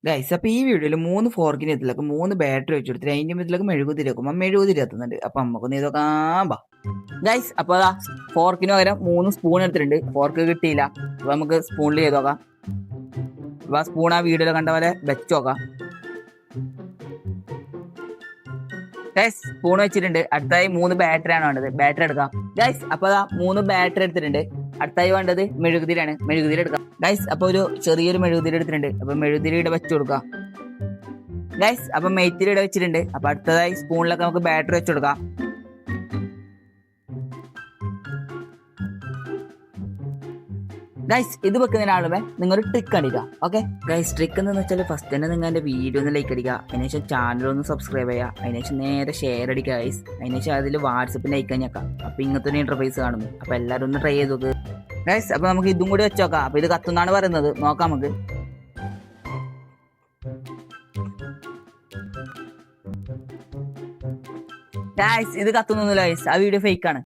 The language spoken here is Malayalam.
ഗൈസ് അപ്പൊ ഈ വീഡിയോയിൽ 3 ഫോർക്കിന് എത്തിലേക്ക് 3 ബാറ്ററി വെച്ചെടുത്തിട്ട് അതിന്റെ മധ്യത്തിലേക്ക് മെഴുകുതിരി വെക്കുമ്പോൾ മെഴുകുതിരി എത്തുന്നുണ്ട്. അപ്പൊ നമുക്കൊന്ന് ഇതൊക്കെ ഗൈസ് അപ്പൊ അതാ ഫോർക്കിന് പകരം 3 സ്പൂൺ എടുത്തിട്ടുണ്ട്. ഫോർക്ക് കിട്ടിയില്ല, അപ്പൊ നമുക്ക് സ്പൂണിൽ ചെയ്ത് നോക്കാം. അപ്പൊ ആ സ്പൂൺ ആ വീഡിയോയിൽ കണ്ട പോലെ വെച്ച് നോക്കാം. ഗൈസ് സ്പൂൺ വെച്ചിട്ടുണ്ട്. അടുത്തായി 3 ബാറ്ററി ആണ് വേണ്ടത്. ബാറ്ററി എടുക്കാം ഗൈസ്. അപ്പൊ അതാ 3 ബാറ്ററി എടുത്തിട്ടുണ്ട്. അടുത്തായി വേണ്ടത് മെഴുകുതിരിയാണ്. മെഴുകുതിരി എടുക്കാം ഗൈസ്. അപ്പൊ ഒരു ചെറിയൊരു മെഴുകുതിരി എടുത്തിട്ടുണ്ട്. അപ്പൊ മെഴുകുതിരിയുടെ വെച്ച് കൊടുക്കാം ഗൈസ്. അപ്പൊ മെയ്ത്തിരിയുടെ വെച്ചിട്ടുണ്ട്. അപ്പൊ അടുത്തതായി സ്പൂണിലൊക്കെ നമുക്ക് ബാറ്ററി വെച്ച് കൊടുക്കാം. ഗൈസ് ഇത് വെക്കുന്നതിനാളുമേ നിങ്ങൾ ട്രിക്ക് അടിക്കുക. ഓക്കെ ഗൈസ്, ട്രിക്ക് എന്താണെന്ന് വെച്ചാൽ ഫസ്റ്റ് തന്നെ നിങ്ങൾ എൻ്റെ വീഡിയോ ഒന്ന് ലൈക്ക് അടിക്കുക, അതിനുശേഷം ചാനൽ ഒന്ന് സബ്സ്ക്രൈബ് ചെയ്യുക, അതിനുശേഷം നേരെ ഷെയർ അടിക്കുക ഗൈസ്. അതിനുശേഷം അതിൽ വാട്സപ്പിൽ ലൈക്ക് ഞെക്കാം. അപ്പോൾ ഇങ്ങനത്തെ ഒരു ഇന്റർഫേസ് കാണുന്നു. അപ്പോൾ എല്ലാവരും ഒന്ന് ട്രൈ ചെയ്ത് നോക്ക് ഗൈസ്. അപ്പോൾ നമുക്ക് ഇതും കൂടി വെച്ച് നോക്കാം. അപ്പോൾ ഇത് കത്തുന്നാണ് പറയുന്നത്, നോക്കാം നമുക്ക്. ഗൈസ് ഇത് കത്തുന്നൊന്നുമില്ല ഗൈസ്, ആ വീഡിയോ ഫേക്ക് ആണ്.